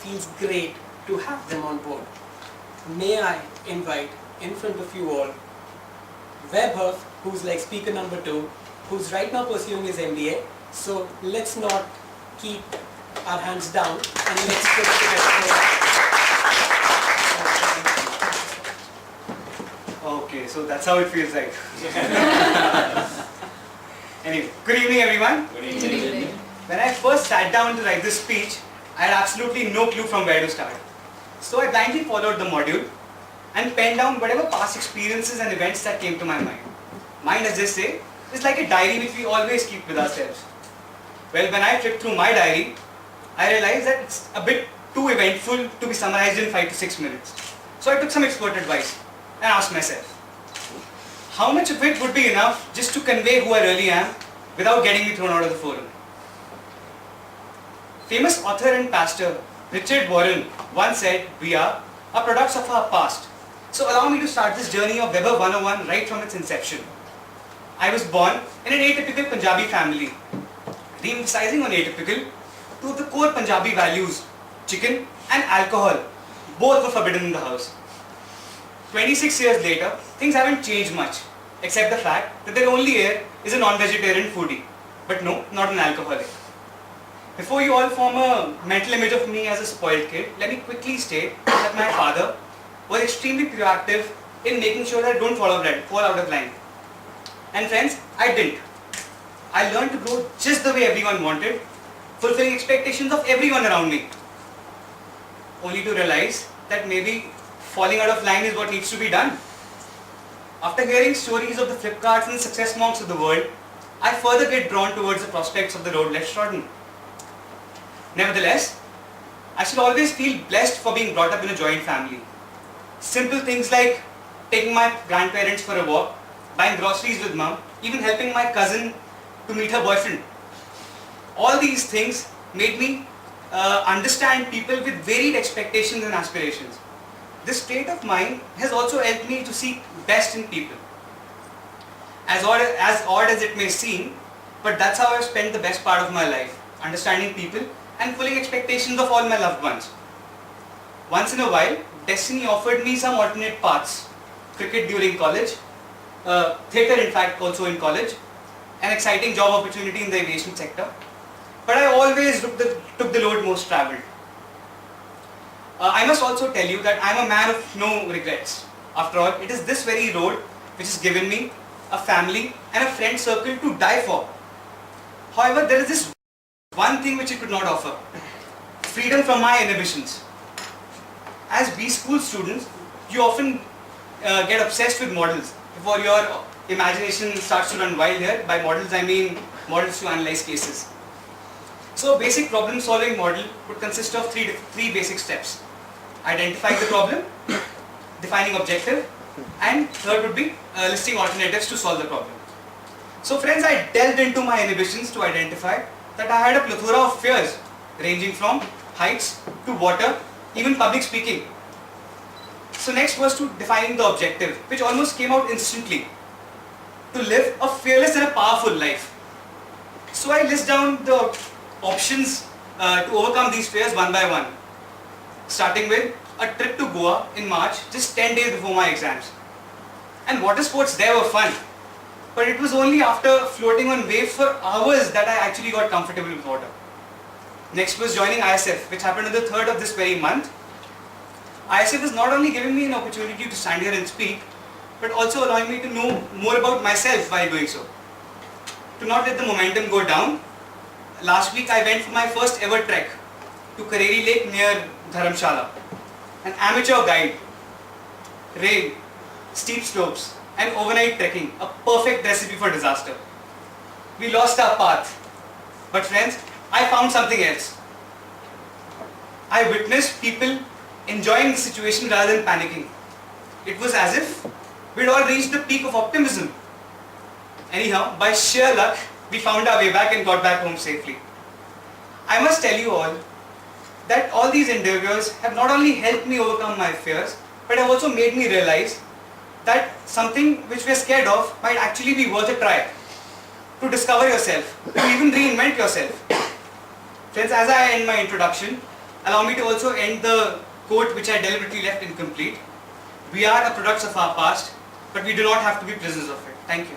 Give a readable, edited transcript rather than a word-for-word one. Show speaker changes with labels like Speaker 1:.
Speaker 1: feels great to have them on board. May I invite in front of you all Vaibhav, who's like speaker number 2, who's right now pursuing his MBA. So let's not keep our hands down and let's put it together.
Speaker 2: Okay, so that's how it feels like. Anyway, good evening everyone.
Speaker 3: Good evening.
Speaker 2: When I first sat down to write this speech, I had absolutely no clue from where to start. So I blindly followed the module and penned down whatever past experiences and events that came to my mind. Mind, as they say, is like a diary which we always keep with ourselves. Well, when I flipped through my diary, I realized that it's a bit too eventful to be summarized in 5 to 6 minutes. So I took some expert advice and asked myself, how much of it would be enough just to convey who I really am without getting me thrown out of the forum? Famous author and pastor Richard Warren once said, we are products of our past. So allow me to start this journey of Weber 101 right from its inception. I was born in an atypical Punjabi family. Re-emphasizing on atypical, two of the core Punjabi values, chicken and alcohol, both were forbidden in the house. 26 years later, things haven't changed much, except the fact that their only heir is a non-vegetarian foodie, but no, not an alcoholic. Before you all form a mental image of me as a spoiled kid, let me quickly state that my father was extremely proactive in making sure that I don't fall out of line. And friends, I didn't. I learned to grow just the way everyone wanted, fulfilling expectations of everyone around me. Only to realize that maybe falling out of line is what needs to be done. After hearing stories of the Flipkarts and the success monks of the world, I further get drawn towards the prospects of the road less trodden. Nevertheless, I should always feel blessed for being brought up in a joint family. Simple things like taking my grandparents for a walk, buying groceries with mum, even helping my cousin to meet her boyfriend. All these things made me understand people with varied expectations and aspirations. This state of mind has also helped me to seek best in people. As odd as it may seem, but that's how I've spent the best part of my life, understanding people and fulfilling expectations of all my loved ones. Once in a while, destiny offered me some alternate paths. Cricket during college, theatre in fact also in college, an exciting job opportunity in the aviation sector. But I always took the road most travelled. I must also tell you that I am a man of no regrets. After all, it is this very road which has given me a family and a friend circle to die for. However, there is this one thing which it could not offer: freedom from my inhibitions. As B school students, you often get obsessed with models before your imagination starts to run wild here. By models, I mean models to analyze cases. So, a basic problem solving model would consist of three basic steps: identifying the problem, defining objective, and third would be listing alternatives to solve the problem. So friends, I delved into my inhibitions to identify that I had a plethora of fears ranging from heights to water, even public speaking. So next was to defining the objective, which almost came out instantly: to live a fearless and a powerful life. So I list down the options to overcome these fears one by one, starting with a trip to Goa in March, just 10 days before my exams. And water sports there were fun, but it was only after floating on waves for hours that I actually got comfortable with water. Next was joining ISF, which happened on the 3rd of this very month. ISF is not only giving me an opportunity to stand here and speak, but also allowing me to know more about myself while doing so. To not let the momentum go down, last week I went for my first ever trek to Kareri Lake near Dharamshala. An amateur guide, rain, steep slopes and overnight trekking, a perfect recipe for disaster. We lost our path, but friends, I found something else. I witnessed people enjoying the situation rather than panicking. It was as if we'd all reached the peak of optimism. Anyhow, by sheer luck, we found our way back and got back home safely. I must tell you all that all these endeavors have not only helped me overcome my fears, but have also made me realize that something which we are scared of might actually be worth a try. To discover yourself, to even reinvent yourself. Friends, as I end my introduction, allow me to also end the quote which I deliberately left incomplete. We are a product of our past, but we do not have to be prisoners of it. Thank you.